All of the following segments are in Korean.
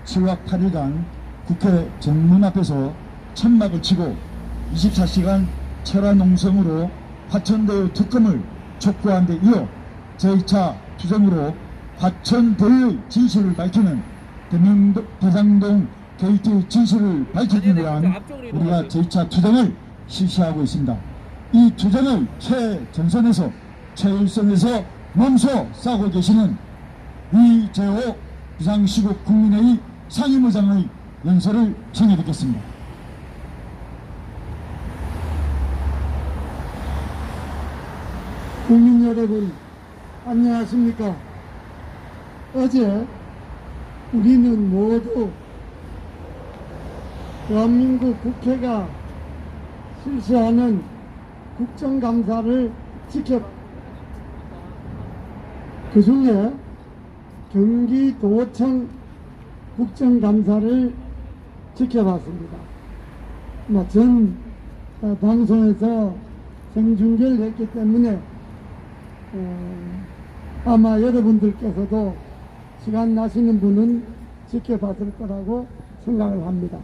7박 8일간 국회 정문 앞에서 천막을 치고 24시간 철화농성으로 화천대유 특검을 촉구한 데 이어 제2차 투쟁으로 화천대유의 진실을 밝히는 대장동 게이트 진실을 밝히기 위한 우리가 제2차 투쟁을 실시하고 있습니다. 이 투쟁을 최전선에서 최일선에서 몸소 싸고 계시는 이재호 비상시국 국민회의 상임의장의 연설을 청해 듣겠습니다. 국민 여러분, 안녕하십니까? 어제 우리는 모두 대한민국 국회가 실시하는 국정감사를 그 중에 경기도청 국정감사를 지켜봤습니다. 전 방송에서 생중계를 했기 때문에 아마 여러분들께서도 시간 나시는 분은 지켜봤을 거라고 생각을 합니다.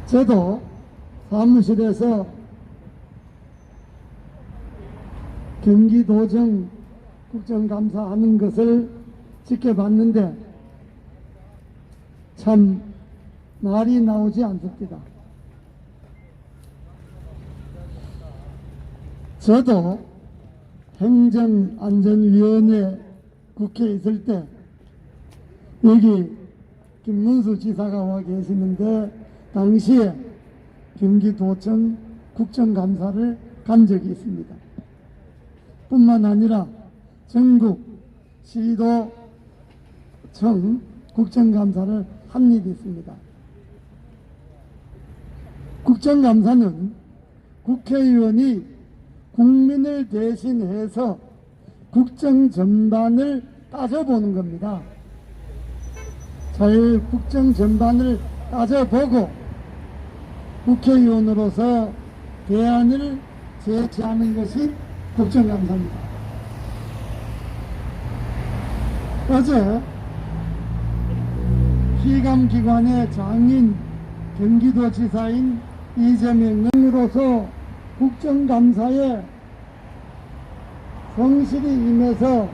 저도 사무실에서 경기도청 국정감사하는 것을 지켜봤는데 참 말이 나오지 않습니다. 저도 행정안전위원회 국회에 있을 때 여기 김문수 지사가 와 계시는데 당시에 경기도청 국정감사를 간 적이 있습니다. 뿐만 아니라 전국 시도청 국정감사를 한 일이 있습니다. 국정감사는 국회의원이 국민을 대신해서 국정 전반을 따져보는 겁니다. 잘 국정 전반을 따져보고 국회의원으로서 대안을 제시하는 것이 국정감사입니다. 어제 피감기관의 장인 경기도지사인 이재명 의원으로서 국정감사에 성실히 임해서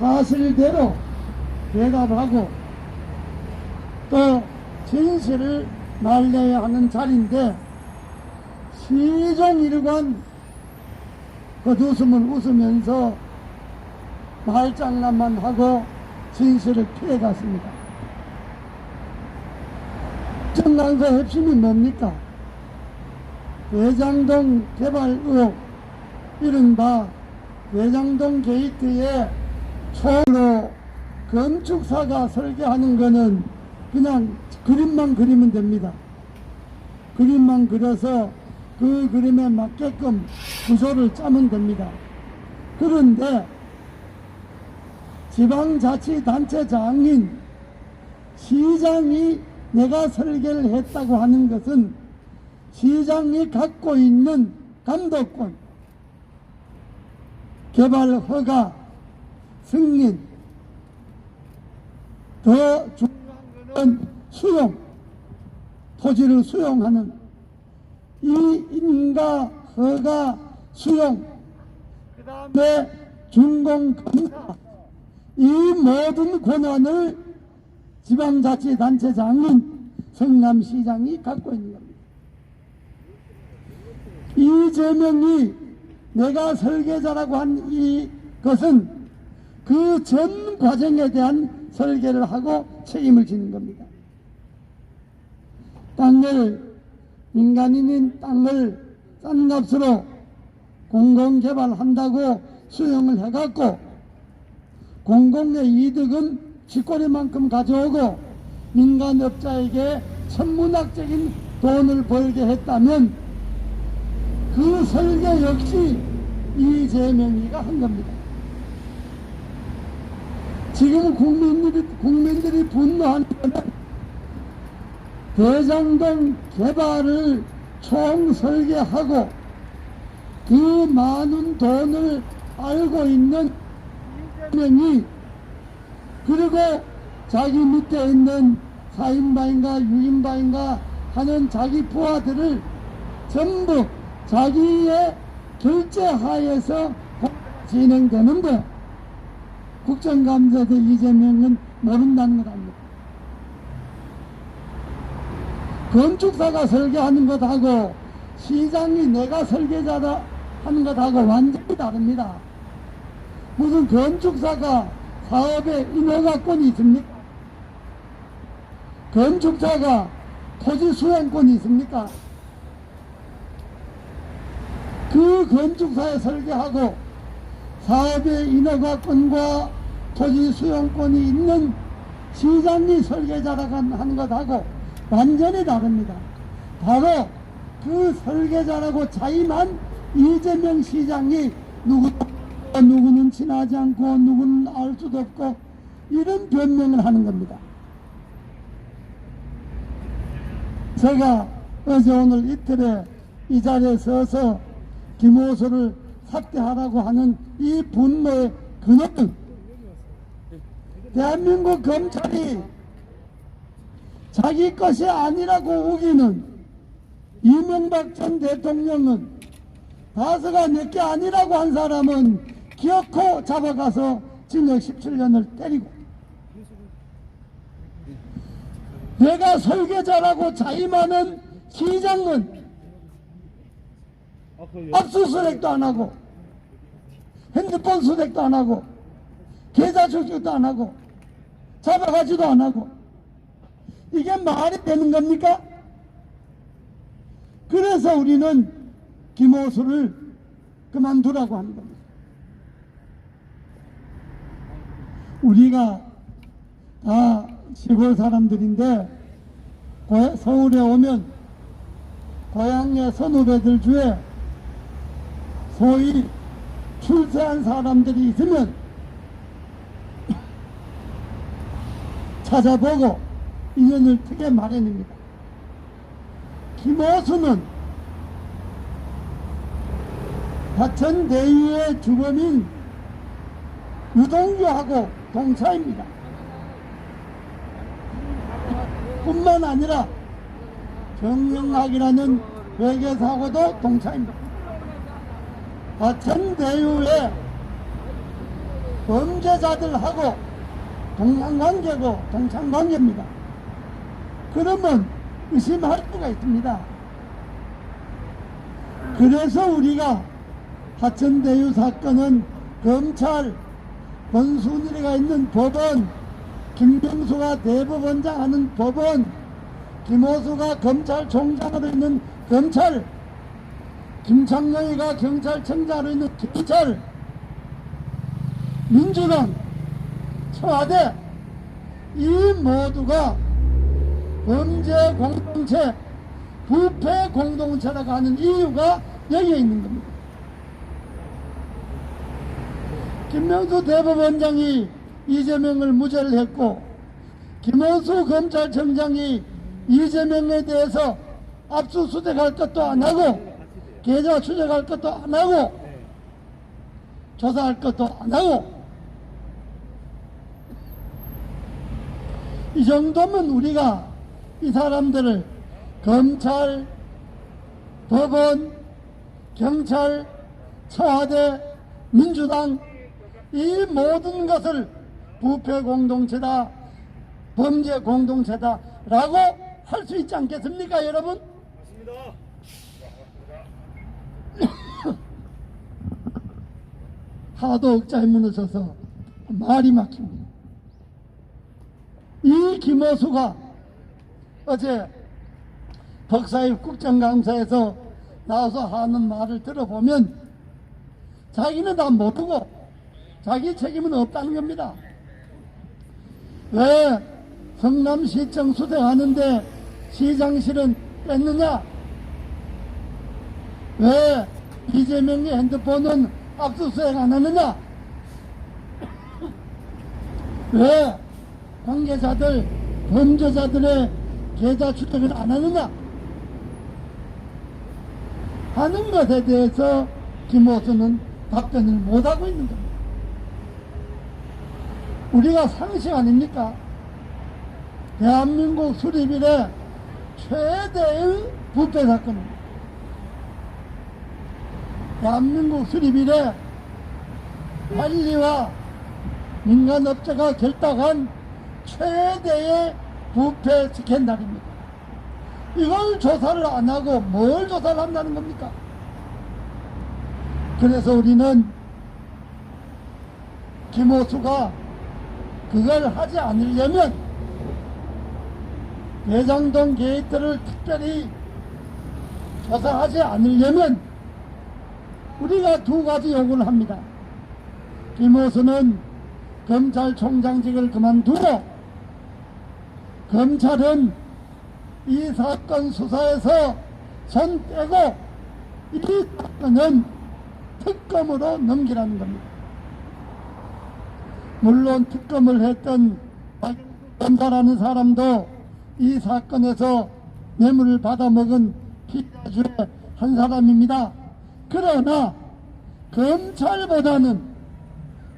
사실대로 대답하고 또 진실을 말려야 하는 자리인데 시종일관 겉웃음을 웃으면서 말장난만 하고 진실을 피해갔습니다. 국정감사 핵심이 뭡니까? 대장동 개발 의혹, 이른바 대장동 게이트에 총으로 건축사가 설계하는 것은 그냥 그림만 그리면 됩니다. 그림만 그려서 그 그림에 맞게끔 구조를 짜면 됩니다. 그런데 지방자치단체장인 시장이 내가 설계를 했다고 하는 것은 시장이 갖고 있는 감독권, 개발 허가, 승인, 더 중요한 것은 수용, 토지를 수용하는 이 인가, 허가, 수용, 그 다음에 준공검사, 이 모든 권한을 지방자치단체장인 성남시장이 갖고 있는 겁니다. 이재명이 내가 설계자라고 한 이것은 그 전 과정에 대한 설계를 하고 책임을 지는 겁니다. 민간인인 땅을 싼 값으로 공공개발한다고 수용을 해갖고 공공의 이득은 쥐꼬리만큼 가져오고 민간업자에게 천문학적인 돈을 벌게 했다면 그 설계 역시 이재명이가 한 겁니다. 지금 국민들이 분노하는 것은 대장동 개발을 총설계하고 그 많은 돈을 알고 있는 이재명이 그리고 자기 밑에 있는 4인방인가 6인방인가 하는 자기 부하들을 전부 자기의 결재하에서 진행되는데 국정감사도 이재명은 모른다는 것 아닙니까? 건축사가 설계하는 것하고 시장이 내가 설계자다 하는 것하고 완전히 다릅니다. 무슨 건축사가 사업에 인허가권이 있습니까? 건축사가 토지 수행권이 있습니까? 그 건축사에 설계하고 사업의 인허가권과 토지 수용권이 있는 시장이 설계자라고 하는 것하고 완전히 다릅니다. 바로 그 설계자라고 자임한 이재명 시장이 누구는 친하지 않고 누구는 알 수도 없고 이런 변명을 하는 겁니다. 제가 어제 오늘 이틀에 이 자리에 서서 김호수를 삭제하라고 하는 이 분노의 근원은 대한민국 검찰이 자기 것이 아니라고 우기는 이명박 전 대통령은 다스가 내게 아니라고 한 사람은 기어코 잡아가서 징역 17년을 때리고 내가 설계자라고 자임하는 시장은 압수수색도 안 하고 핸드폰 수색도 안 하고 계좌 출석도 안 하고 잡아가지도 안 하고 이게 말이 되는 겁니까? 그래서 우리는 김호수를 그만두라고 하는 겁니다. 우리가 다 시골 사람들인데 서울에 오면 고향의 선후배들 중에 소위 출세한 사람들이 있으면 찾아보고 인연을 트게 마련입니다. 김호수는 화천대유의 주범인 유동규하고 동차입니다. 뿐만 아니라 정영학이라는 회계사하고도 동차입니다. 화천대유의 범죄자들하고 동상관계고 동창관계입니다. 그러면 의심할 수가 있습니다. 그래서 우리가 화천대유 사건은 검찰 권순일이가 있는 법원, 김병수가 대법원장 하는 법원, 김호수가 검찰총장으로 있는 검찰, 김창룡이가 경찰청장으로 있는 경찰, 민주당, 청와대 이 모두가 범죄 공동체, 부패 공동체라고 하는 이유가 여기에 있는 겁니다. 김명수 대법원장이 이재명을 무죄를 했고 김호수 검찰청장이 이재명에 대해서 압수수색할 것도 안 하고 계좌 추적할 것도 안 하고 조사할 것도 안 하고 이 정도면 우리가 이 사람들을 검찰, 법원, 경찰, 청와대, 민주당 이 모든 것을 부패 공동체다, 범죄 공동체다 라고 할 수 있지 않겠습니까, 여러분? 맞습니다. 하도 억자에 무너져서 말이 막힙니다. 이 김호수가 어제 덕사입 국정감사에서 나와서 하는 말을 들어보면 자기는 다 모르고 자기 책임은 없다는 겁니다. 왜 성남시청 수색하는데 시장실은 뺐느냐? 왜 이재명의 핸드폰은 압수수색 안 하느냐? 왜 관계자들, 범죄자들의 계좌 추적을 안 하느냐? 하는 것에 대해서 김호수는 답변을 못하고 있는 겁니다. 우리가 상식 아닙니까? 대한민국 수립 이래 최대의 부패 사건입니다. 대한민국 수립 이래 관리와 민간업체가 결탁한 최대의 부패 스캔들입니다. 이걸 조사를 안 하고 뭘 조사를 한다는 겁니까? 그래서 우리는 김호수가 그걸 하지 않으려면 대장동 게이트를 특별히 조사하지 않으려면 우리가 두 가지 요구를 합니다. 김호수는 검찰총장직을 그만두고 검찰은 이 사건 수사에서 손 떼고 이 사건은 특검으로 넘기라는 겁니다. 물론 특검을 했던 검사라는 사람도 이 사건에서 뇌물을 받아먹은 피해자 중에 한 사람입니다. 그러나 검찰보다는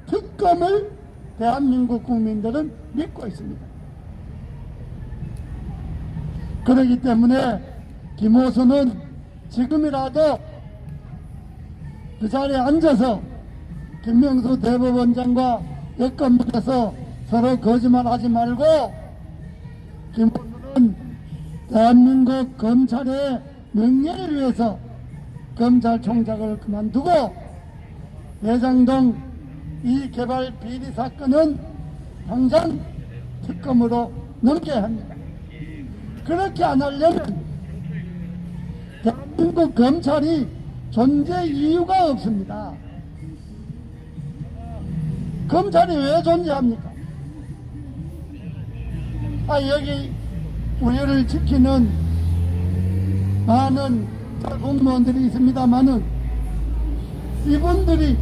특검을 대한민국 국민들은 믿고 있습니다. 그렇기 때문에 김호수는 지금이라도 그 자리에 앉아서 김명수 대법원장과 여권에서 서로 거짓말하지 말고 김호수는 대한민국 검찰의 명예를 위해서 검찰총장을 그만두고 대장동 이 개발 비리 사건은 당장 특검으로 넘겨야 합니다. 그렇게 안 하려면 대한민국 검찰이 존재 이유가 없습니다. 검찰이 왜 존재합니까? 여기 우리를 지키는 많은 공무원들이 있습니다만은 이분들이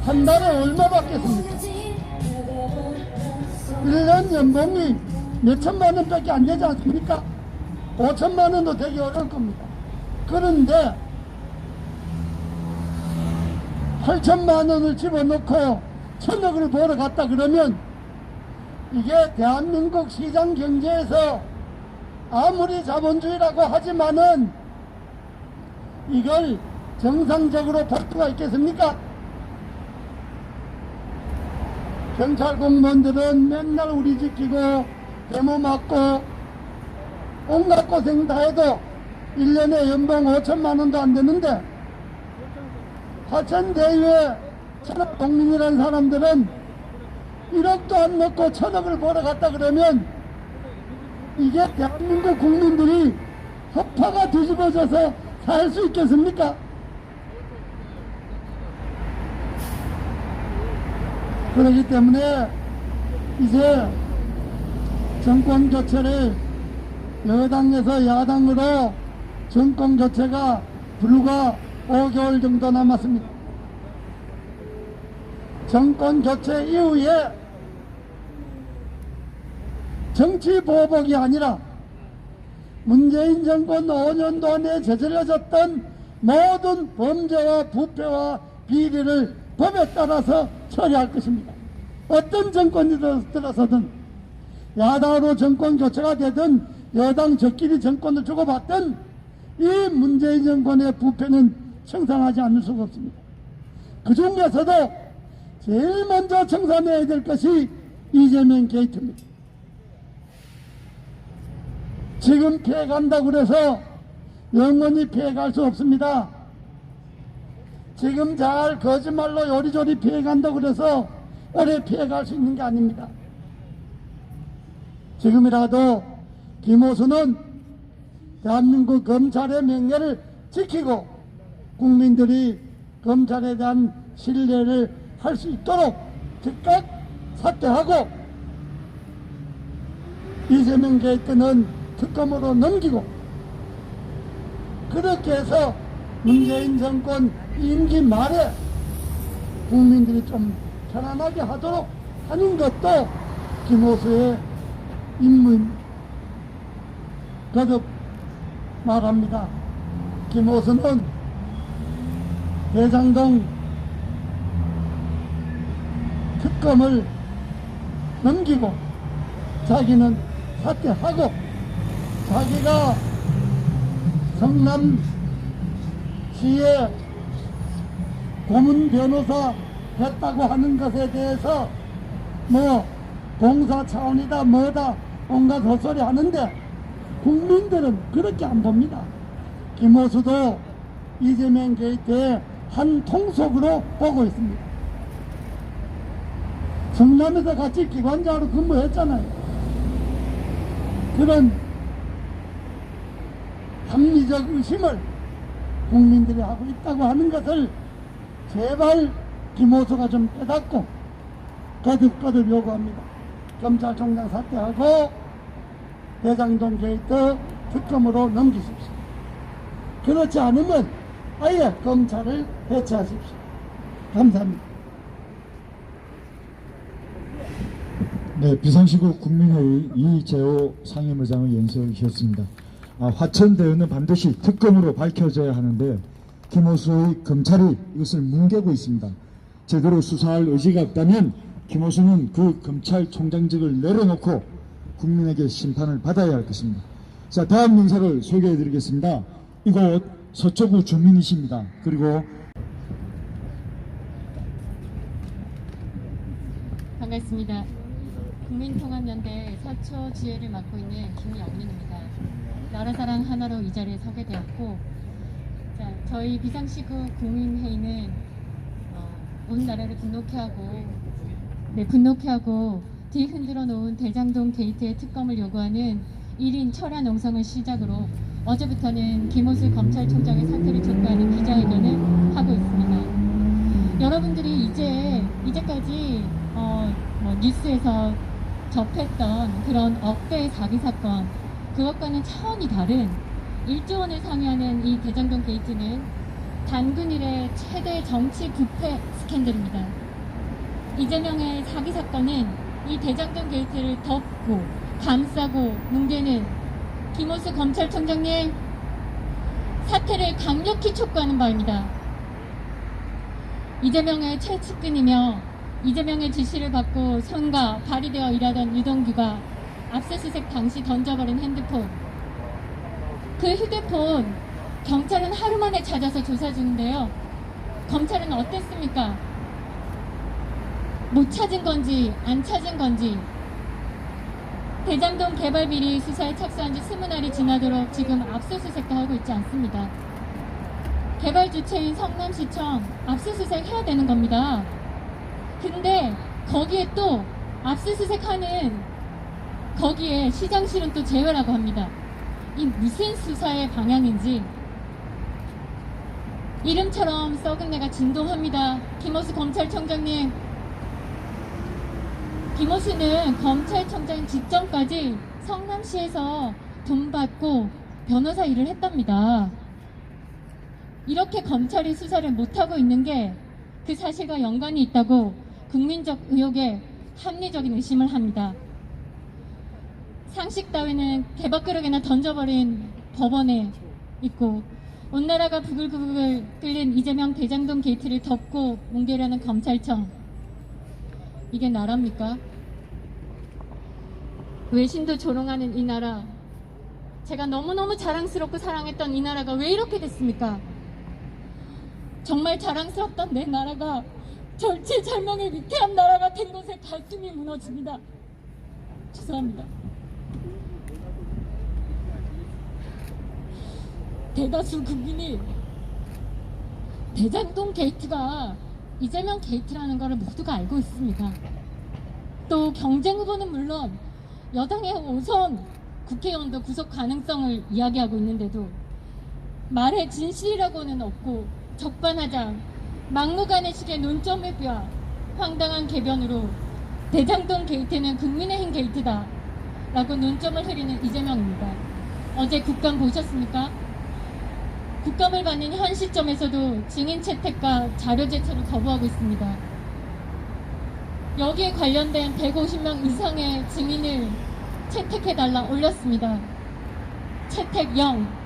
한 달에 얼마 받겠습니까? 1년 연봉이 몇천만 원밖에 안 되지 않습니까? 5천만 원도 되기 어려울 겁니다. 그런데 8천만 원을 집어넣고 1,000억을 벌어 갔다 그러면 이게 대한민국 시장 경제에서 아무리 자본주의라고 하지만은 이걸 정상적으로 볼 수가 있겠습니까? 경찰 공무원들은 맨날 우리 지키고 데모 맞고 온갖 고생 다 해도 1년에 연봉 5천만 원도 안 되는데 하천대유에 천억 국민이라는 사람들은 1억도 안 넣고 1,000억을 벌어갔다 그러면 이게 대한민국 국민들이 허파가 뒤집어져서 살 수 있겠습니까? 그렇기 때문에 이제 정권 교체를 여당에서 야당으로 정권 교체가 불과 5개월 정도 남았습니다. 정권 교체 이후에 정치 보복이 아니라 문재인 정권 5년 동안에 저질러졌던 모든 범죄와 부패와 비리를 법에 따라서 처리할 것입니다. 어떤 정권이 들어서든 야당으로 정권 교체가 되든 여당 저끼리 정권을 주고받든 이 문재인 정권의 부패는 청산하지 않을 수가 없습니다. 그 중에서도 제일 먼저 청산해야 될 것이 이재명 게이트입니다. 지금 피해간다고 그래서 영원히 피해갈 수 없습니다. 지금 잘 거짓말로 요리조리 피해간다고 그래서 오래 피해갈 수 있는 게 아닙니다. 지금이라도 김호수는 대한민국 검찰의 명예를 지키고 국민들이 검찰에 대한 신뢰를 할 수 있도록 즉각 사퇴하고 이재명 게이트는 특검으로 넘기고 그렇게 해서 문재인 정권 임기 말에 국민들이 좀 편안하게 하도록 하는 것도 김호수의 임무입니다. 거듭 말합니다. 김호수는 대장동 특검을 넘기고 자기는 사퇴하고 자기가 성남시의 고문 변호사 했다고 하는 것에 대해서 뭐 봉사 차원이다 뭐다 온갖 헛소리 하는데 국민들은 그렇게 안 봅니다. 김호수도 이재명 게이트의 한 통속으로 보고 있습니다. 성남에서 같이 기관장으로 근무했잖아요. 그런 합리적 의심을 국민들이 하고 있다고 하는 것을 제발 김호수가 좀 깨닫고 거듭거듭 요구합니다. 검찰총장 사퇴하고 대장동 게이트 특검으로 넘기십시오. 그렇지 않으면 아예 검찰을 해체하십시오. 감사합니다. 네, 비상시국 국민회의 이재호 상임의장의 연설이었습니다. 화천대유는 반드시 특검으로 밝혀져야 하는데 김호수의 검찰이 이것을 뭉개고 있습니다. 제대로 수사할 의지가 없다면 김호수는 그 검찰총장직을 내려놓고 국민에게 심판을 받아야 할 것입니다. 자, 다음 영상을 소개해 드리겠습니다. 이곳 서초구 주민이십니다. 그리고 반갑습니다. 국민통합연대 서초 지회를 맡고 있는 김영민입니다. 나라사랑 하나로 이 자리에 서게 되었고, 자, 저희 비상시국 국민회의는 온 나라를 분노케 하고 뒤흔들어 놓은 대장동 게이트의 특검을 요구하는 1인 철야 농성을 시작으로 어제부터는 김호수 검찰총장의 사퇴를 촉구하는 기자회견을 하고 있습니다. 여러분들이 이제까지 뉴스에서 접했던 그런 억대 사기 사건, 그것과는 차원이 다른 1조 원을 상회하는 이 대장동 게이트는 단군 이래 최대 정치 부패 스캔들입니다. 이재명의 사기 사건은 이 대장동 게이트를 덮고 감싸고 뭉개는 김호수 검찰총장의 사퇴를 강력히 촉구하는 바입니다. 이재명의 최측근이며 이재명의 지시를 받고 손과 발이 되어 일하던 유동규가 압수수색 당시 던져버린 핸드폰, 그 휴대폰 경찰은 하루 만에 찾아서 조사 중인데요. 검찰은 어땠습니까? 못 찾은 건지 안 찾은 건지, 대장동 개발 비리 수사에 착수한 지 20날이 지나도록 지금 압수수색도 하고 있지 않습니다. 개발 주체인 성남시청 압수수색 해야 되는 겁니다. 근데 거기에 또 압수수색하는 거기에 시장실은 또 제외라고 합니다. 이 무슨 수사의 방향인지 이름처럼 썩은 내가 진동합니다. 김호수 검찰총장님, 김호수는 검찰총장 직전까지 성남시에서 돈 받고 변호사 일을 했답니다. 이렇게 검찰이 수사를 못하고 있는 게 그 사실과 연관이 있다고 국민적 의혹에 합리적인 의심을 합니다. 상식 따위는 개밥그릇에나 던져버린 법원에 있고, 온 나라가 부글부글 끓는 이재명 대장동 게이트를 덮고 뭉개려는 검찰청, 이게 나라입니까? 외신도 조롱하는 이 나라, 제가 너무너무 자랑스럽고 사랑했던 이 나라가 왜 이렇게 됐습니까? 정말 자랑스럽던 내 나라가 절체절명의 위태한 나라가 된 곳에 가슴이 무너집니다. 죄송합니다. 대다수 국민이 대장동 게이트가 이재명 게이트라는 것을 모두가 알고 있습니다. 또 경쟁 후보는 물론 여당의 5선 국회의원도 구속 가능성을 이야기하고 있는데도 말에 진실이라고는 없고 적반하장 막무가내식의 논점을 뼈 황당한 개변으로 대장동 게이트는 국민의힘 게이트다 라고 논점을 흐리는 이재명입니다. 어제 국감 보셨습니까? 국감을 받는 현 시점에서도 증인 채택과 자료 제출을 거부하고 있습니다. 여기에 관련된 150명 이상의 증인을 채택해달라 올렸습니다. 채택 0.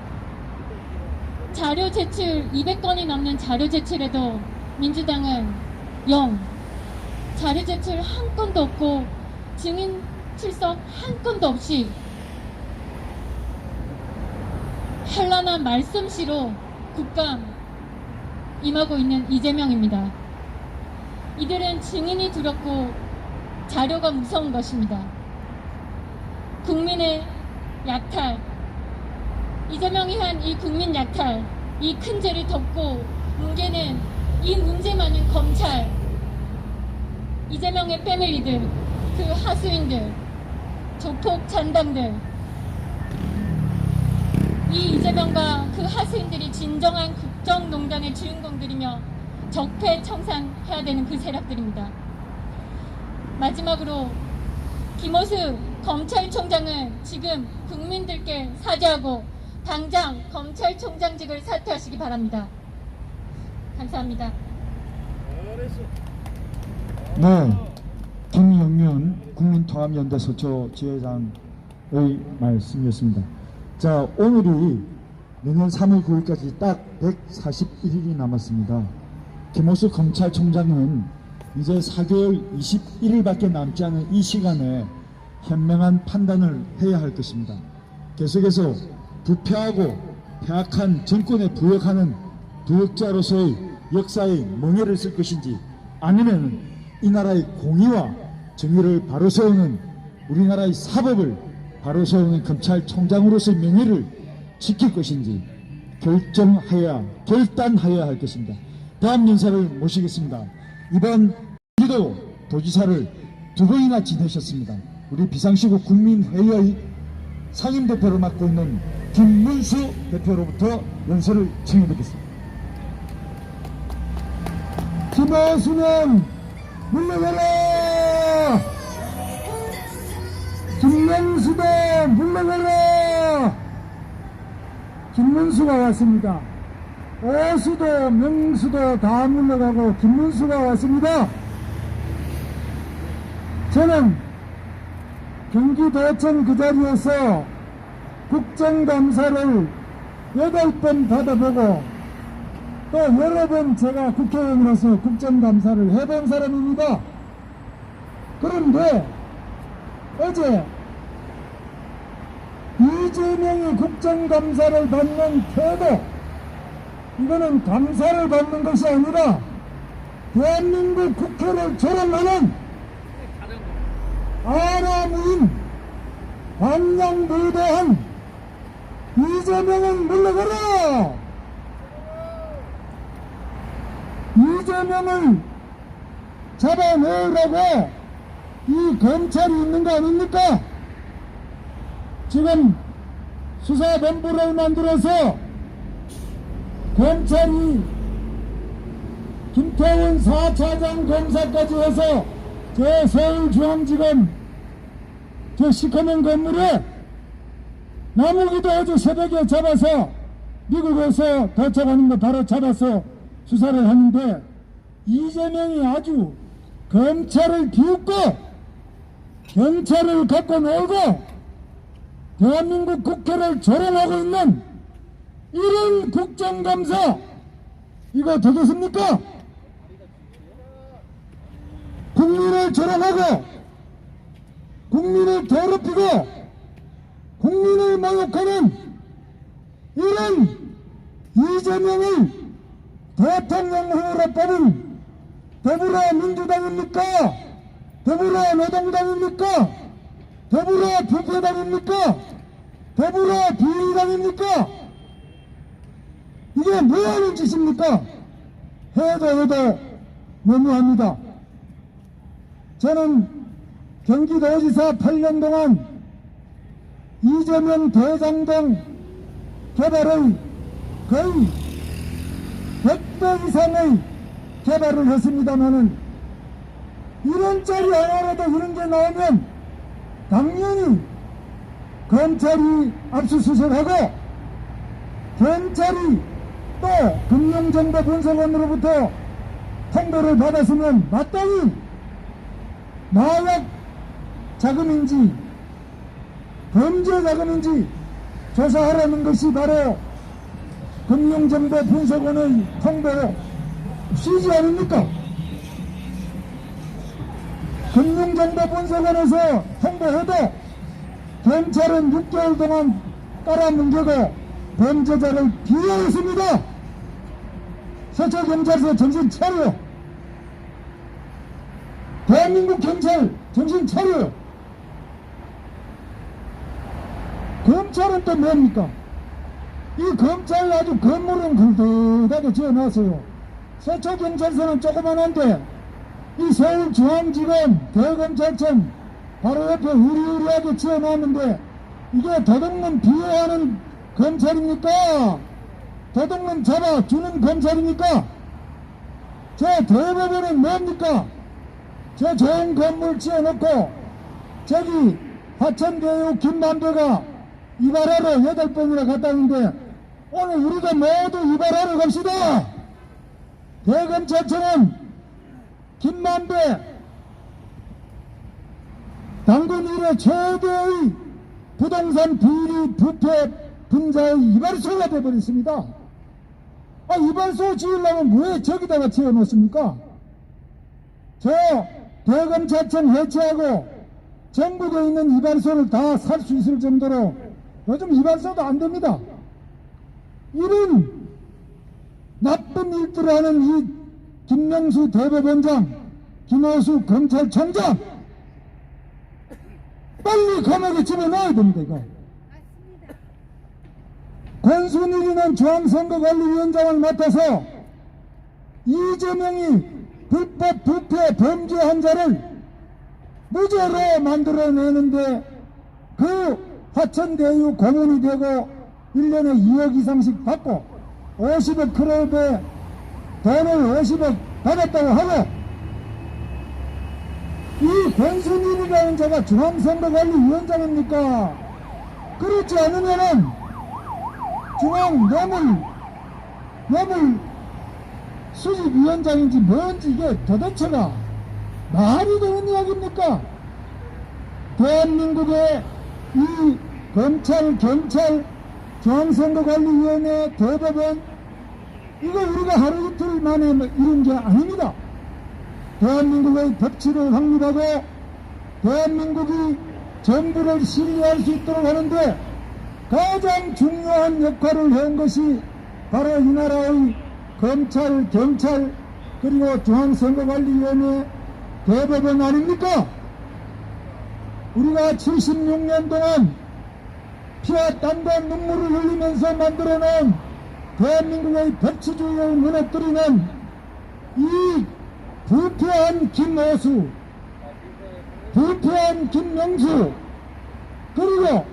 자료 제출 200건이 넘는 자료 제출에도 민주당은 0. 자료 제출 한 건도 없고 증인 출석 한 건도 없이 현란한 말씀시로 국감 임하고 있는 이재명입니다. 이들은 증인이 두렵고 자료가 무서운 것입니다. 국민의 약탈, 이재명이 한 이 국민 약탈, 이 큰 죄를 덮고 뭉개는 이 문제 많은 검찰, 이재명의 패밀리들, 그 하수인들, 조폭 잔당들, 이 이재명과 그 하수인들이 진정한 국정농단의 주인공들이며 적폐청산해야 되는 그 세력들입니다. 마지막으로 김호수 검찰총장은 지금 국민들께 사죄하고 당장 검찰총장직을 사퇴하시기 바랍니다. 감사합니다. 네, 김영면 국민통합연대 서초 지회장의 말씀이었습니다. 자, 오늘이 내년 3월 9일까지 딱 141일이 남았습니다. 김호수 검찰총장은 이제 4개월 21일밖에 남지 않은 이 시간에 현명한 판단을 해야 할 것입니다. 계속해서 부패하고 폐악한 정권에 부역하는 부역자로서의 역사의 멍에를 쓸 것인지, 아니면 이 나라의 공의와 정의를 바로 세우는, 우리나라의 사법을 바로 세우는 검찰총장으로서의 명예를 지킬 것인지 결단하여야 할 것입니다. 다음 연사를 모시겠습니다. 이번 경기도 도지사를 2번이나 지내셨습니다. 우리 비상시국 국민회의의 상임대표를 맡고 있는 김문수 대표로부터 연설을 청해드리겠습니다. 김호수는 물러가라! 김명수도 물러가라! 김문수가 왔습니다. 오수도 명수도 다 물러가고 김문수가 왔습니다. 저는 경기도청 그 자리에서 국정감사를 8번 받아보고 또 여러 번 제가 국회의원으로서 국정감사를 해본 사람입니다. 그런데 어제 이재명이 국정감사를 받는 태도, 이거는 감사를 받는 것이 아니라 대한민국 국회를 조롱하는 아나무인 반영무대한 이재명은 물러가라! 이재명을 잡아내라고 이 검찰이 있는 거 아닙니까? 지금 수사본부를 만들어서 검찰이 김태훈 4차장 검사까지 해서 저 서울중앙지검 저 시커먼 건물에 남욱이도 어제 새벽에 잡아서 미국에서 도착하는 거 바로 잡아서 수사를 하는데, 이재명이 아주 검찰을 비웃고 경찰을 갖고 놀고 대한민국 국회를 조롱하고 있는 이런 국정감사, 이거 되겠습니까? 국민을 조롱하고 국민을 더럽히고 국민을 모욕하는 이런 이재명을 대통령 후보로 뽑은 더불어민주당입니까? 더불어노동당입니까? 더불어부패당입니까? 더불어비리당입니까? 이게 뭐하는 짓입니까? 해도 너무합니다. 저는 경기도지사 8년 동안 이재명 대장동 개발의 거의 100배 이상의 개발을 했습니다마는 이런 자리 하나라도 이런 게 나오면 당연히 검찰이 압수수색하고 경찰이 또 금융정보분석원으로부터 통보를 받았으면 마땅히 마약 자금인지 범죄 자금인지 조사하라는 것이 바로 금융정보분석원의 통보 취지 아닙니까? 금융정보분석원에서 통보해도 경찰은 6개월 동안 깔아뭉개고 범죄자를 비호했습니다. 서초경찰서 정신 차려요. 대한민국 경찰 정신 차려요. 검찰은 또 뭡니까? 이 검찰 아주 건물은 굵직하게 지어놨어요. 서초경찰서는 조그만한데 이 서울중앙지검 대검찰청 바로 옆에 으리으리하게 지어놨는데 이게 도둑놈 비호하는 검찰입니까? 도둑놈 잡아주는 검찰입니까? 저 대법원은 뭡니까? 저 좋은 건물 지어놓고 저기 화천대유 김만배가 이발하러 8번이나 갔다 오는데 오늘 우리가 모두 이발하러 갑시다. 대검찰청은 김만배 당군 이래 최대의 부동산 비리 부패 분자의 이발소가 되어버렸습니다. 아, 이발소 지으려면 왜 저기다가 지어놓습니까? 저 대검찰청 해체하고 전국에 있는 이발소를 다 살 수 있을 정도로 요즘 이발소도 안 됩니다. 이런 나쁜 일들을 하는 이 김명수 대법원장, 김호수 검찰총장 빨리 감옥에 집어넣어야 됩니다. 이거 권순일이는 중앙선거관리위원장을 맡아서 이재명이 불법 부패 범죄한 자를 무죄로 만들어내는데 그 화천대유 공원이 되고 1년에 2억 이상씩 받고 50억 클럽에 돈을 50억 받았다고 하고 이 권순일이라는 자가 중앙선거관리위원장입니까? 그렇지 않으면은 중앙 뇌물 수집위원장인지 뭔지 이게 도대체가 말이 되는 이야기입니까? 대한민국의 이 검찰, 경찰, 중앙선거관리위원회, 대법원 이거 우리가 하루 이틀 만에 이룬 게 아닙니다. 대한민국의 법치를 확립하고 대한민국이 정부를 신뢰할 수 있도록 하는데 가장 중요한 역할을 한 것이 바로 이 나라의 검찰, 경찰, 그리고 중앙선거관리위원회, 대법원 아닙니까? 우리가 76년 동안 피와 땀과 눈물을 흘리면서 만들어놓은 대한민국의 법치주의를 무너뜨리는 이 부패한 김호수, 부패한 김명수, 그리고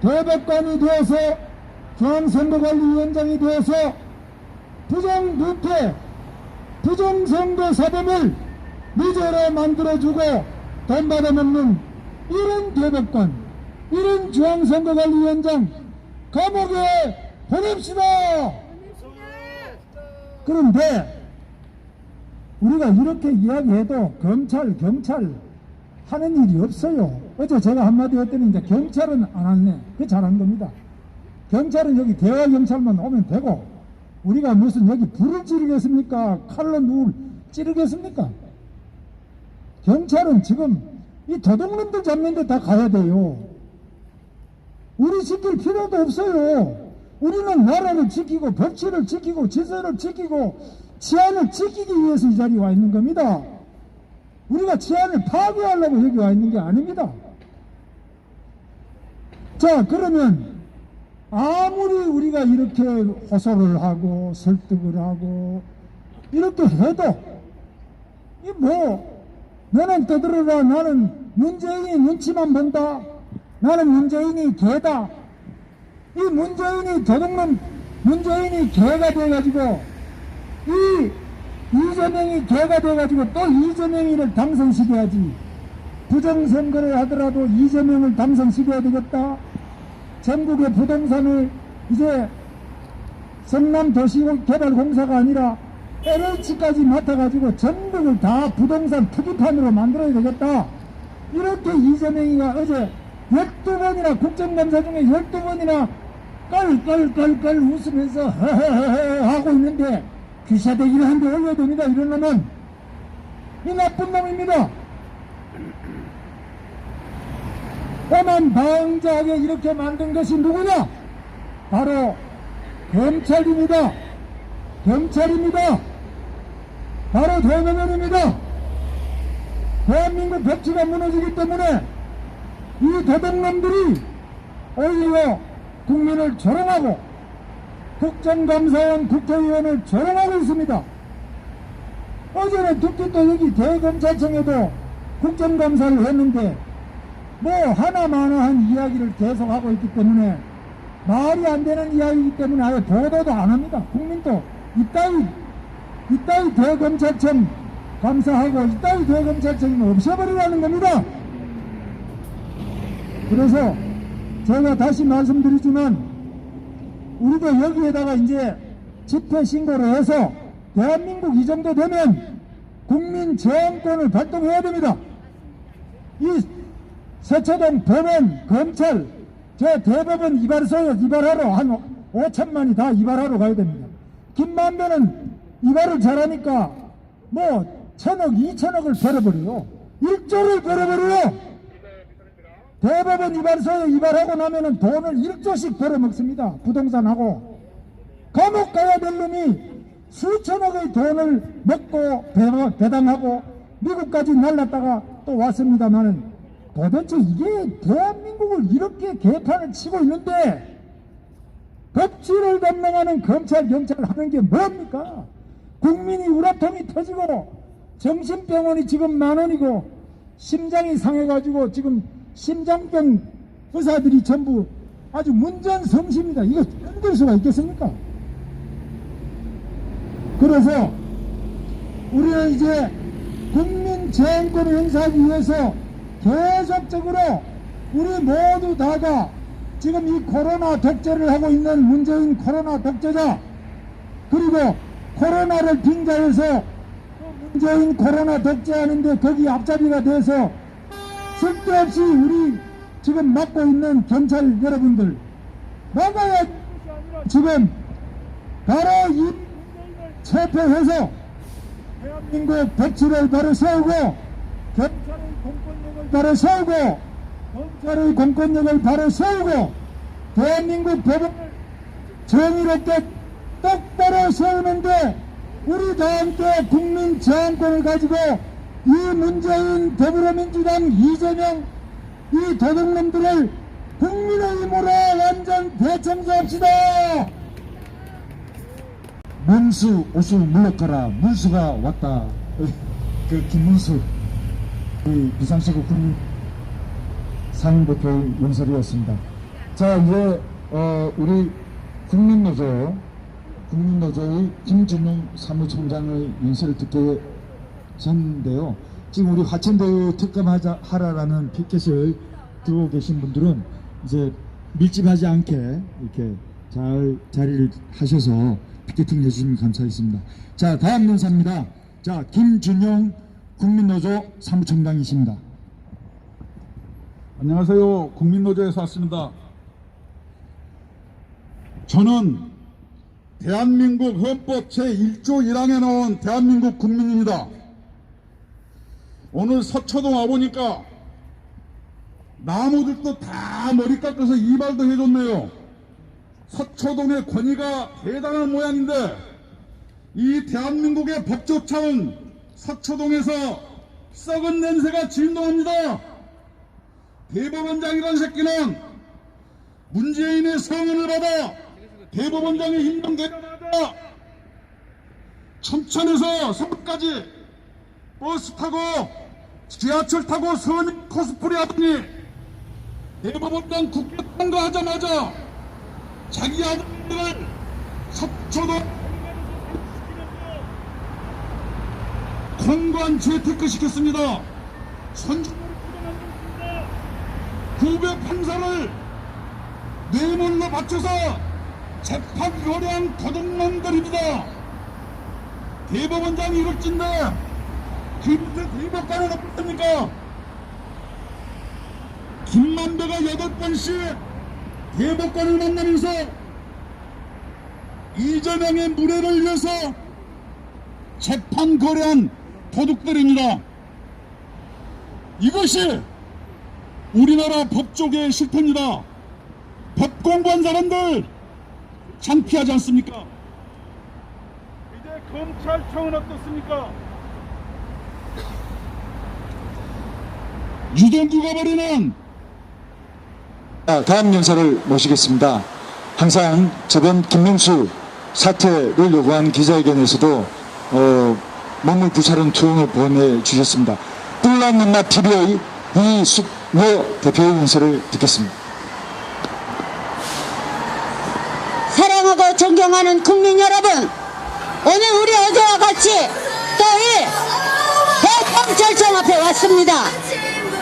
대법관이 되어서 중앙선거관리위원장이 되어서 부정부패, 부정선거 사범을 무죄로 만들어주고 돈 받아먹는 이런 대법관, 이런 중앙선거관리위원장 감옥에 보냅시다. 그런데 우리가 이렇게 이야기해도 검찰, 경찰 하는 일이 없어요. 어제 제가 한마디 했더니 이제 경찰은 안 왔네. 그게 잘한 겁니다. 경찰은 여기 대화경찰만 오면 되고 우리가 무슨 여기 불을 지르겠습니까? 칼로 누굴 찌르겠습니까? 경찰은 지금 이 도둑놈들 잡는 데 다 가야 돼요. 우리 지킬 필요도 없어요. 우리는 나라를 지키고 법치를 지키고 질서를 지키고 치안을 지키기 위해서 이 자리에 와 있는 겁니다. 우리가 치안을 파괴하려고 여기 와 있는 게 아닙니다. 자, 그러면 아무리 우리가 이렇게 호소를 하고 설득을 하고 이렇게 해도 이 뭐 너는 떠들어라, 나는 문재인이 눈치만 본다, 나는 문재인이 개다, 이 문재인이 도둑놈 문재인이 개가 돼가지고 이 이재명이 개가 돼가지고 또 이재명이를 당선시켜야지. 부정선거를 하더라도 이재명을 당선시켜야 되겠다. 전국의 부동산을 이제 성남도시개발공사가 아니라 LH까지 맡아가지고 전국을 다 부동산 투기판으로 만들어야 되겠다. 이렇게 이재명이가 어제 12번이나 국정감사 중에 12번이나 깔깔깔깔 웃으면서 헤헤헤헤 하고 있는데 귀사대기를 한 대 올려야 됩니다. 이런 놈은 이 나쁜 놈입니다. 오만 방자하게 이렇게 만든 것이 누구냐? 바로 검찰입니다. 경찰입니다. 바로 대법원입니다. 대한민국 법치가 무너지기 때문에 이 도둑놈들이 오히려 국민을 조롱하고 국정감사원 국회의원을 조롱하고 있습니다. 어제는 특히 또 여기 대검찰청에도 국정감사를 했는데 뭐 하나마나한 이야기를 계속하고 있기 때문에 말이 안 되는 이야기이기 때문에 아예 보도도 안 합니다. 국민도 이따위 대검찰청 감사하고 이따위 대검찰청이 없애버리라는 겁니다. 그래서 제가 다시 말씀드리지만 우리도 여기에다가 이제 집회 신고를 해서 대한민국 이 정도 되면 국민 저항권을 발동해야 됩니다. 이 세차동 법원, 검찰, 저 대법원 이발하러 한 5천만이 다 이발하러 가야 됩니다. 김만배는 이발을 잘하니까 뭐 1,000억, 2,000억을 벌어버려요. 1조를 벌어버려요. 대법원 이발소에 이발하고 나면은 돈을 1조씩 벌어먹습니다. 부동산하고. 감옥 가야 될 놈이 수천억의 돈을 먹고 배당하고 미국까지 날랐다가 또 왔습니다만은 도대체 이게 대한민국을 이렇게 개판을 치고 있는데 법치를 담당하는 검찰, 경찰 하는 게 뭡니까? 국민이 우라통이 터지고 정신병원이 지금 10,000원이고 심장이 상해가지고 지금 심장병 의사들이 전부 아주 문전성시입니다. 이거 흔들 수가 있겠습니까? 그래서 우리는 이제 국민 저항권을 행사하기 위해서 계속적으로 우리 모두 다가 지금 이 코로나 독재를 하고 있는 문재인 코로나 독재자 그리고 코로나를 빙자해서 문재인 코로나 독재하는데 거기 앞잡이가 돼서 쓸데없이 우리 지금 맡고 있는 경찰 여러분들 막아야 지금 바로 이 체포해서 대한민국 법치를 바로 세우고 경찰의 공권력을 바로 세우고 검찰의 공권력을 바로 세우고 대한민국 법을 정의롭게 똑바로 세우는데 우리 다 함께 국민 저항권을 가지고 이 문재인 더불어민주당 이재명 이 도둑놈들을 국민의힘으로 완전 대청소합시다. 문수 오수 물러가라 문수가 왔다. 그 김문수 그 비상시국 국민 상임대표의 연설이었습니다. 자 이제 우리 국민노조의 김준용 사무총장의 연설을 듣게 됐는데요. 지금 우리 화천대유 특검하라라는 피켓을 들고 계신 분들은 이제 밀집하지 않게 이렇게 잘 자리를 하셔서 피켓팅 해주시면 감사하겠습니다. 자 다음 연사입니다. 자 김준용 국민노조 사무총장이십니다. 안녕하세요. 국민노조에서 왔습니다. 저는 대한민국 헌법 제1조 1항에 나온 대한민국 국민입니다. 오늘 서초동 와보니까 나무들도 다 머리 깎아서 이발도 해줬네요. 서초동의 권위가 대단한 모양인데 이 대한민국의 법조차는 서초동에서 썩은 냄새가 진동합니다. 대법원장이라는 새끼는 문재인의 성원을 받아 대법원장에 임명되자마자 춘천에서 서울까지 버스 타고 지하철 타고 서민 코스프레 하더니 대법원장 국회 통과하자마자 자기 아들을 서초동 공관 재테크 시켰습니다. 후배 판사를 뇌물로 바쳐서 재판 거래한 도둑놈들입니다. 대법원장이 이럴 찐데 대법관은 어떻습니까? 김만배가 8번씩 대법관을 만나면서 이재명의 무례를 위해서 재판 거래한 도둑들입니다. 이것이 우리나라 법조계의 실패입니다. 법 공부한 사람들 창피하지 않습니까? 이제 검찰청은 어떻습니까? 유동규가 벌이는 다음 연사를 모시겠습니다. 항상 저번 김명수 사퇴를 요구한 기자회견에서도 몸을 부사른 투영을 보내주셨습니다. 뿔난 맛 TV의 이숙모 대표의 연설을 듣겠습니다. 사랑하고 존경하는 국민 여러분, 오늘 우리 어제와 같이 또 이 대검찰청 앞에 왔습니다.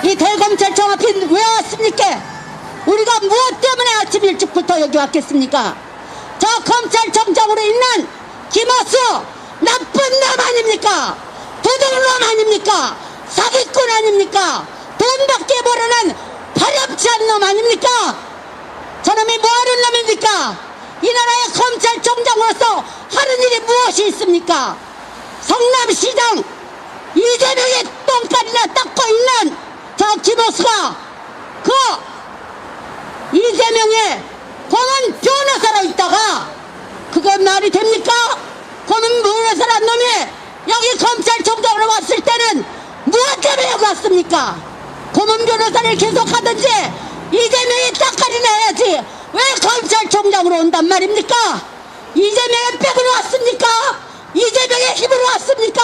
이 대검찰청 앞에 왜 왔습니까? 우리가 무엇 때문에 아침 일찍부터 여기 왔겠습니까? 저 검찰청장으로 있는 김어수 나쁜 놈 아닙니까? 도둑놈 아닙니까? 사기꾼 아닙니까? 돈밖에 모르는 파렴치한 놈 아닙니까? 저놈이 뭐하는 놈입니까? 이 나라의 검찰총장으로서 하는 일이 무엇이 있습니까? 성남시장 이재명의 똥까지나 닦고 있는 저 김호수가 그 이재명의 고문 변호사로 있다가 그게 말이 됩니까? 고문 변호사란 놈이 여기 검찰총장으로 왔을 때는 무엇 때문에 여기 왔습니까? 고문 변호사를 계속하든지 이재명이 닦아리 내야지 왜 검찰총장으로 온단 말입니까? 이재명의 백으로 왔습니까? 이재명의 힘으로 왔습니까?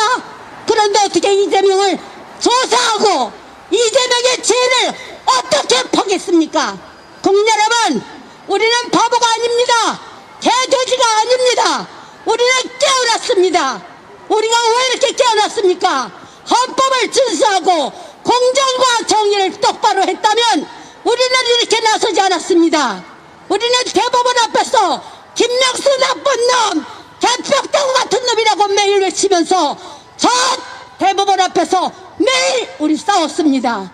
그런데 어떻게 이재명을 조사하고 이재명의 죄를 어떻게 포기했습니까? 국민 여러분, 우리는 바보가 아닙니다. 개돼지가 아닙니다. 우리는 깨어났습니다. 우리가 왜 이렇게 깨어났습니까? 헌법을 준수하고 공정과 정의를 똑바로 했다면 우리는 이렇게 나서지 않았습니다. 우리는 대법원 앞에서 김명수 나쁜 놈, 개벽다구 같은 놈이라고 매일 외치면서 저 대법원 앞에서 매일 우리 싸웠습니다.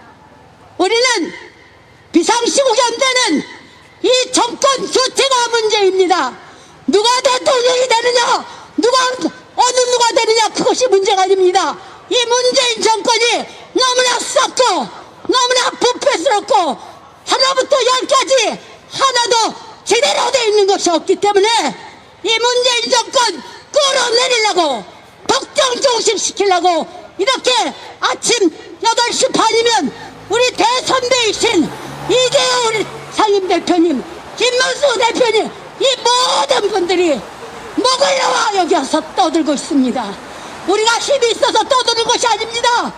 우리는 비상시국이 안 되는 이 정권 교체가 문제입니다. 누가 대통령이 되느냐, 어느 누가 되느냐, 그것이 문제가 아닙니다. 이 문재인 정권이 너무나 썩고 너무나 부패스럽고 하나부터 열까지 하나도 제대로 되어 있는 것이 없기 때문에 이 문재인 정권 끌어내리려고 독점 중심시키려고 이렇게 아침 8시 반이면 우리 대선배이신 이재용 우리 상임대표님, 김문수 대표님, 이 모든 분들이 목을 놓아 여기 와서 떠들고 있습니다. 우리가 힘이 있어서 떠드는 것이 아닙니다.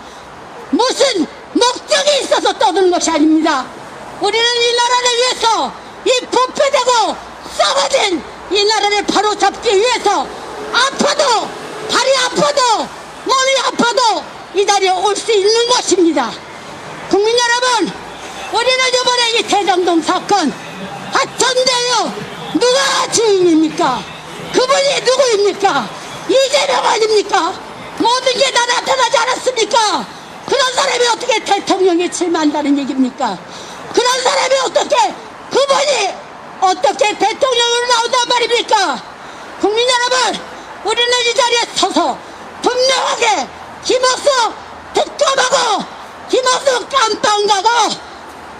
무슨 목적이 있어서 떠드는 것이 아닙니다. 우리는 이 나라를 위해서, 이 부패되고 썩어진 이 나라를 바로잡기 위해서 아파도, 발이 아파도, 몸이 아파도 이 자리에 올 수 있는 것입니다. 국민 여러분, 우리는 이번에 이 대장동 사건 하천대유 누가 주인입니까? 그분이 누구입니까? 이재명 아닙니까? 모든 게 다 나타나지 않았습니까? 그런 사람이 어떻게 대통령에 출마한다는 얘기입니까? 그런 사람이 어떻게, 그분이 어떻게 대통령으로 나온단 말입니까? 국민 여러분, 우리는 이 자리에 서서 분명하게 김호수 특검하고 김호수 깜빵 가고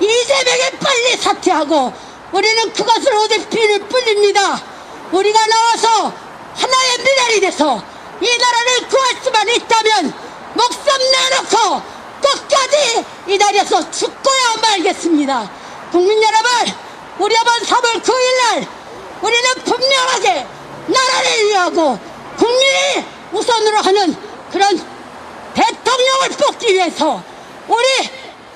이재명이 빨리 사퇴하고 우리는 그것을 어디 피를 뿌립니다. 우리가 나와서 하나의 미랄이 돼서 이 나라를 구할 수만 있다면 목숨 내놓고 끝까지 이 자리에서 죽고야 말겠습니다. 국민 여러분, 우리 이번 3월 9일날 우리는 분명하게 나라를 위하고 국민이 우선으로 하는 그런 대통령을 뽑기 위해서 우리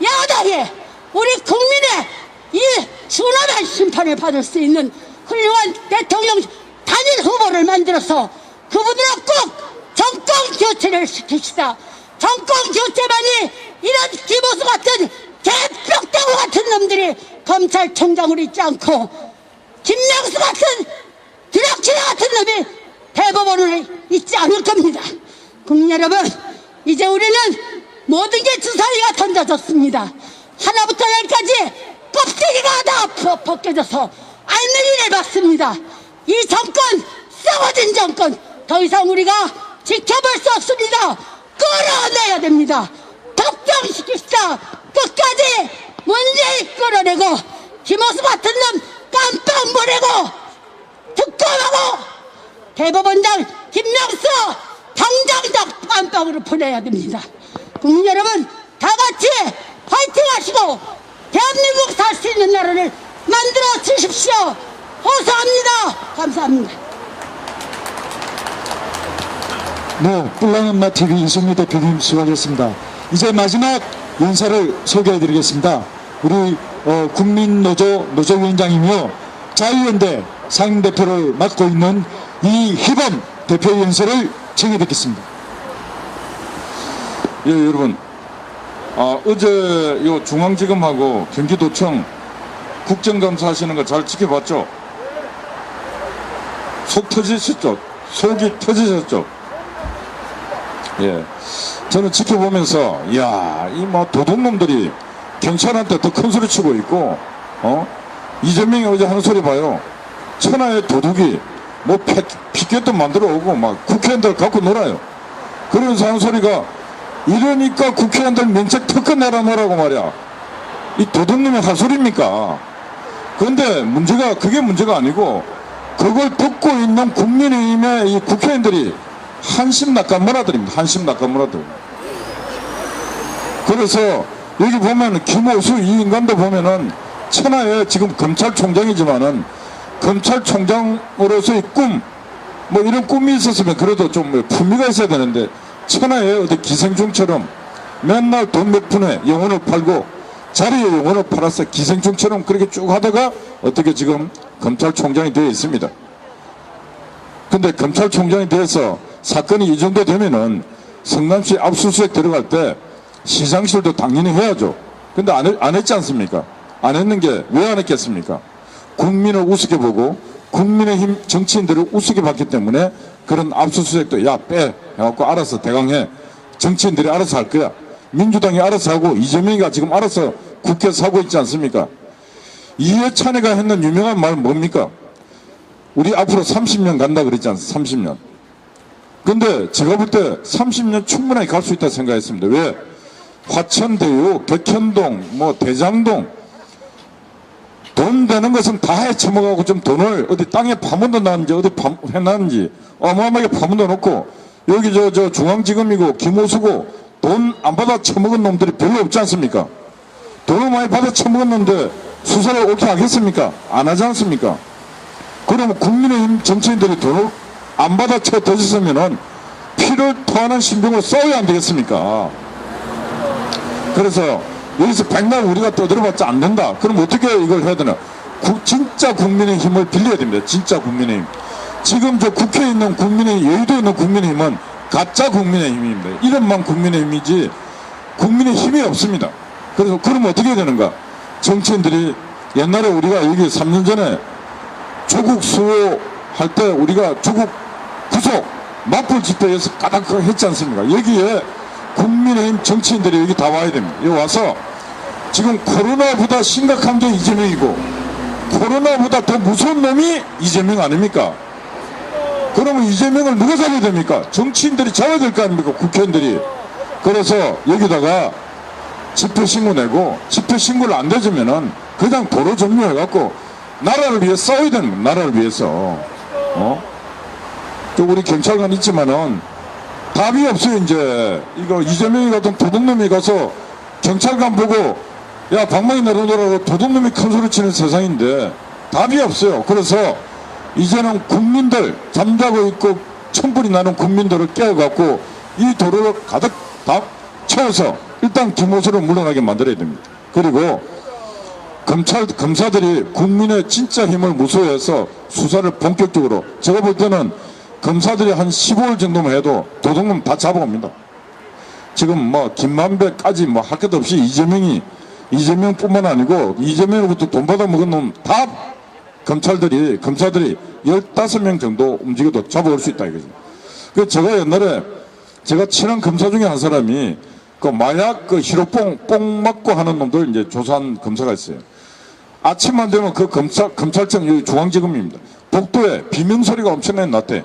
야당에 우리 국민의 이 준엄한 심판을 받을 수 있는 훌륭한 대통령 단일 후보를 만들어서 그분들은 꼭 정권 교체를 시킵시다. 정권 교체만이 이런 김호수 같은 개벽대구 같은 놈들이 검찰총장으로 있지 않고 김명수 같은 드락치라 같은 놈이 대법원으로 있지 않을 겁니다. 국민 여러분, 이제 우리는 모든 게 주사위가 던져졌습니다. 하나부터 열까지 껍데기가 다 벗겨져서 알맹이를 받습니다. 이 정권, 썩어진 정권, 더 이상 우리가 지켜볼 수 없습니다. 끌어내야 됩니다. 더 복종시킵시다. 끝까지 문재인 끌어내고 김호수 같은 놈 깜빡 보내고 특검하고 대법원장 김명수 당장 깜빡으로 보내야 됩니다. 국민 여러분 다 같이 파이팅 하시고 대한민국 살 수 있는 나라를 만들어 주십시오. 호소합니다. 감사합니다. 네, 뿔랑엄마 TV 이승미 대표님 수고하셨습니다. 이제 마지막 연사를 소개해드리겠습니다. 우리 국민노조 노조위원장이며 자유연대 상임대표를 맡고 있는 이희범 대표 연설을 청해 듣겠습니다. 예, 여러분. 어제 요 중앙지검하고 경기도청 국정감사 하시는 거 잘 지켜봤죠? 속 터지셨죠? 속이 터지셨죠? 예. 저는 지켜보면서, 이야, 이 뭐 도둑놈들이 경찰한테 더 큰 소리 치고 있고, 이재명이 어제 하는 소리 봐요. 천하의 도둑이 뭐 피켓도 만들어 오고 막 국회의원들 갖고 놀아요. 그러면서 하는 소리가, 이러니까 국회의원들 면책 특권 내라놓으라고 말이야. 이 도둑님의 할 소리입니까? 그런데 문제가, 그게 문제가 아니고, 그걸 듣고 있는 국민의힘의 이 국회의원들이 한심낙관문화들입니다. 한심낙관문화들. 그래서 여기 보면 김호수 이 인간도 보면은 천하의 지금 검찰총장이지만은 검찰총장으로서의 꿈, 뭐 이런 꿈이 있었으면 그래도 좀 품위가 있어야 되는데 천하의 어디 기생충처럼 맨날 돈 몇 푼에 영혼을 팔고 자리에 영혼을 팔아서 기생충처럼 그렇게 쭉 하다가 어떻게 지금 검찰총장이 되어 있습니다. 근데 검찰총장이 돼서 사건이 이 정도 되면은 성남시 압수수색 들어갈 때 시상실도 당연히 해야죠. 근데 안 했지 않습니까? 안 했는 게 왜 안 했겠습니까? 국민을 우습게 보고 국민의힘 정치인들을 우습게 봤기 때문에 그런 압수수색도 야 빼 해갖고 알아서 대강해. 정치인들이 알아서 할 거야. 민주당이 알아서 하고 이재명이가 지금 알아서 국회에서 하고 있지 않습니까? 이해찬이가 했는 유명한 말은 뭡니까? 우리 앞으로 30년 간다 그랬지 않습니까? 30년. 근데 제가 볼 때 30년 충분하게 갈 수 있다 생각했습니다. 왜? 화천대유, 백현동, 뭐 대장동 돈 되는 것은 다 해쳐먹하고 좀 돈을 어디 땅에 파묻어 놨는지 어디 해놨는지 어마어마하게 파묻어 놓고 여기 저 중앙지검이고 김호수고 돈 안 받아 처먹은 놈들이 별로 없지 않습니까? 돈을 많이 받아 처먹었는데 수사를 옳게 하겠습니까? 안 하지 않습니까? 그러면 국민의힘 정치인들이 돈을 안 받아 쳐 드셨으면은 피를 토하는 신병을 써야 안 되겠습니까? 그래서 여기서 백날 우리가 떠들어봤자 안 된다. 그럼 어떻게 이걸 해야 되나? 진짜 국민의힘을 빌려야 됩니다. 진짜 국민의힘. 지금 저 국회에 있는 여의도에 있는 국민의힘은 가짜 국민의힘입니다. 이름만 국민의힘이지 국민의 힘이 없습니다. 그래서 그러면 어떻게 해야 되는가? 정치인들이 옛날에 우리가 여기 3년 전에 조국 수호할 때 우리가 조국 구속 맞불 집회에서 가닥 했지 않습니까? 여기에 국민의힘 정치인들이 여기 다 와야 됩니다. 여기 와서 지금 코로나보다 심각한 게 이재명이고 코로나보다 더 무서운 놈이 이재명 아닙니까? 그러면 이재명을 누가 잡아야 됩니까? 정치인들이 잡아야 될 거 아닙니까? 국회의원들이. 그래서 여기다가 집회신고 내고 집회신고를 안 대주면은 그냥 도로 점유해갖고 나라를 위해 싸워야 되는 거예요. 나라를 위해서. 또 우리 경찰관 있지만은 답이 없어요. 이제 이거 이재명이 같은 도둑놈이 가서 경찰관 보고 야 방망이 내려놓으라고 도둑놈이 큰 소리 치는 세상인데 답이 없어요. 그래서 이제는 국민들 잠자고 있고 천불이 나는 국민들을 깨워갖고 이 도로를 가득 다 채워서 일단 김호수를 물러나게 만들어야 됩니다. 그리고 검사들이 국민의 진짜 힘을 무서워해서 수사를 본격적으로 제가 볼 때는 검사들이 한 15일 정도만 해도 도둑놈 다 잡아옵니다. 지금 뭐 김만배까지 뭐 할 것 없이 이재명뿐만 아니고 이재명으로부터 돈 받아 먹은 놈 다 검사들이 15명 정도 움직여도 잡아올 수 있다 이거죠. 그 제가 옛날에 제가 친한 검사 중에 한 사람이 그 마약 그 히로뽕 맞고 하는 놈들 이제 조사한 검사가 있어요. 아침만 되면 그 검찰청 여기 중앙지검입니다. 복도에 비명소리가 엄청나게 났대.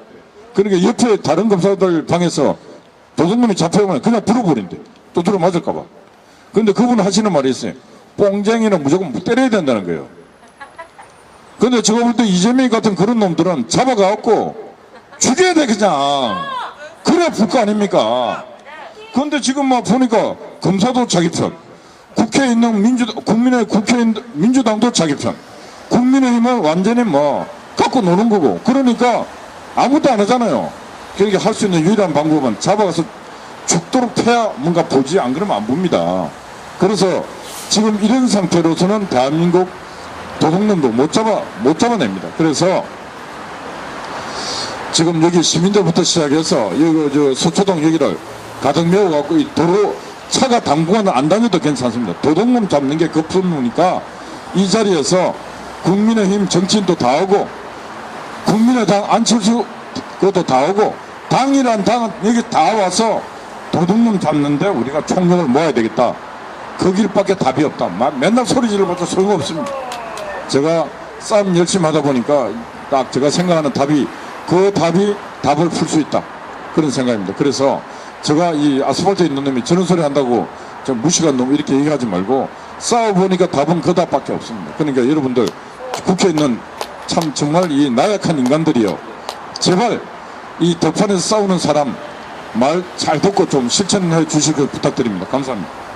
그러니까 옆에 다른 검사들 방에서 도둑놈이 잡혀오면 그냥 불어버린대. 두드려 맞을까봐. 근데 그분 하시는 말이 있어요. 뽕쟁이는 무조건 때려야 된다는 거예요. 근데 제가 볼 때 이재명 같은 그런 놈들은 잡아가갖고 죽여야 돼, 그냥. 그래야 불거 아닙니까? 근데 지금 막 보니까 검사도 자기 편, 국회에 있는 민주당도 자기 편, 국민의힘은 완전히 뭐 갖고 노는 거고. 그러니까 아무것도 안 하잖아요. 그러니까 할 수 있는 유일한 방법은 잡아가서 죽도록 패야 뭔가 보지, 안 그러면 안 봅니다. 그래서 지금 이런 상태로서는 대한민국 도둑놈도 못 잡아냅니다. 그래서 지금 여기 시민들부터 시작해서 여기 저 서초동 여기를 가득 메워갖고 이 도로 차가 당분간 안 다녀도 괜찮습니다. 도둑놈 잡는 게 급선무니까 이 자리에서 국민의힘 정치인도 다 오고 국민의당 안철수 그것도 다 오고 당이란 당은 여기 다 와서 도둑놈 잡는데 우리가 총력을 모아야 되겠다. 그 길밖에 답이 없다. 맨날 소리 질러봤자 소용없습니다. 제가 싸움 열심히 하다 보니까 딱 제가 생각하는 답이 답을 풀 수 있다. 그런 생각입니다. 그래서 제가 이 아스팔트에 있는 놈이 저런 소리 한다고 좀 무식한 놈 이렇게 얘기하지 말고 싸워보니까 답은 그 답밖에 없습니다. 그러니까 여러분들 국회에 있는 참 정말 이 나약한 인간들이요. 제발 이 덕판에서 싸우는 사람 말 잘 듣고 좀 실천해 주시길 부탁드립니다. 감사합니다.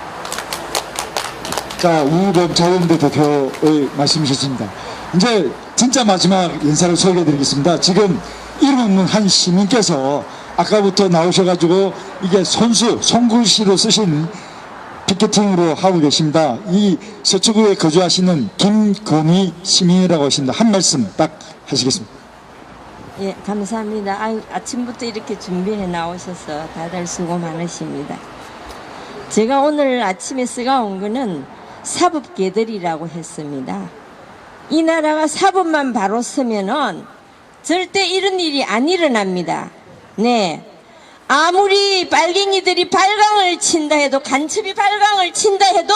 자, 우범 자유연대 대표의 말씀이셨습니다. 이제 진짜 마지막 인사를 소개해드리겠습니다. 지금 이름 없는 한 시민께서 아까부터 나오셔가지고 이게 손글씨로 쓰신 피켓팅으로 하고 계십니다. 이 서초구에 거주하시는 김건희 시민이라고 하십니다. 한 말씀 딱 하시겠습니다. 예, 감사합니다. 아침부터 이렇게 준비해 나오셔서 다들 수고 많으십니다. 제가 오늘 아침에 쓰가온 거는 사법개들이라고 했습니다. 이 나라가 사법만 바로 서면은 절대 이런 일이 안 일어납니다. 네. 아무리 빨갱이들이 발광을 친다 해도, 간첩이 발광을 친다 해도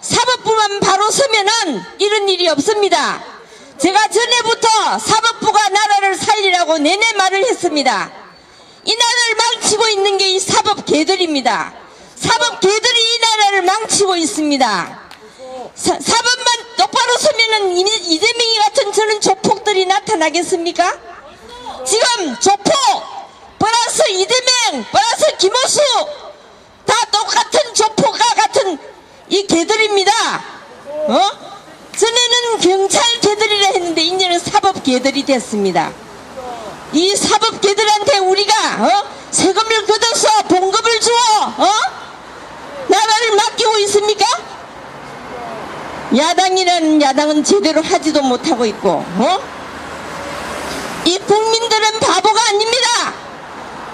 사법부만 바로 서면은 이런 일이 없습니다. 제가 전에부터 사법부가 나라를 살리라고 내내 말을 했습니다. 이 나라를 망치고 있는 게 이 사법개들입니다. 사법개들이 이 나라를 망치고 있습니다. 사법만 똑바로 서면은 이재명이 같은 저는 조폭들이 나타나겠습니까? 지금 조폭 플러스 이재명 플러스 김호수 다 똑같은 조폭과 같은 이 개들입니다. 전에는 경찰 개들이라 했는데 이제는 사법 개들이 됐습니다. 이 사법 개들한테 우리가 세금을 걷어서 봉급을 주어 나라를 맡기고 있습니까? 야당은 제대로 하지도 못하고 있고 이 국민들은 바보가 아닙니다.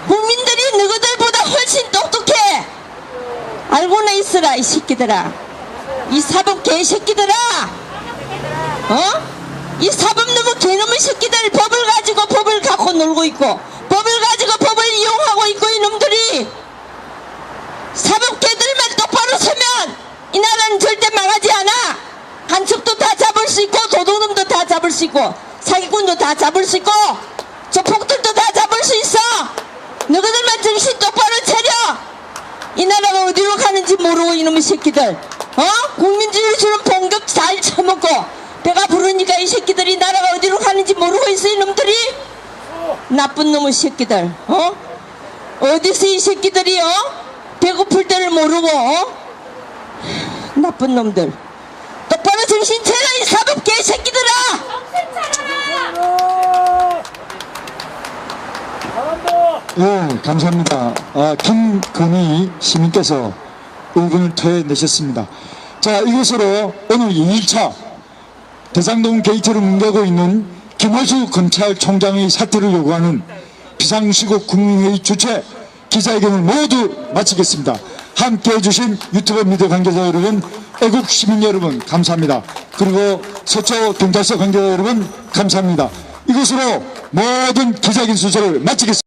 국민들이 너희들보다 훨씬 똑똑해. 알고나 있어라 이 새끼들아. 이 사법 개새끼들아. 이 사법 놈의 개놈의 새끼들 법을 가지고 법을 갖고 놀고 있고 법을 가지고 법을 이용하고 있고 이놈들이 사법 개들만 똑바로 서면 이 나라는 절대 망하지 않아. 간첩도 다 잡을 수 있고 도둑놈도 다 잡을 수 있고 사기꾼도 다 잡을 수 있고 조폭들도 다 잡을 수 있어. 너희들만 정신 똑바로 차려. 이 나라가 어디로 가는지 모르고 이놈의 새끼들 국민주의를 주는 봉급 잘 처먹고 배가 부르니까 이 새끼들이 나라가 어디로 가는지 모르고 있어. 이놈들이 나쁜 놈의 새끼들 어디서 이 새끼들이 배고플 때를 모르고 나쁜 놈들 똑바로 정신 차려 이 사법 개새끼들아. 예, 감사합니다. 김건희 시민께서 의견을 토해내셨습니다. 자, 이것으로 오늘 2일차 대장동 게이트를 뭉개고 있는 김호수 검찰총장의 사퇴를 요구하는 비상시국 국민회의 주최 기자회견을 모두 마치겠습니다. 함께 해주신 유튜브 미디어 관계자 여러분, 애국 시민 여러분 감사합니다. 그리고 서초 경찰서 관계자 여러분 감사합니다. 이것으로 모든 기자회견 순서를 마치겠습니다.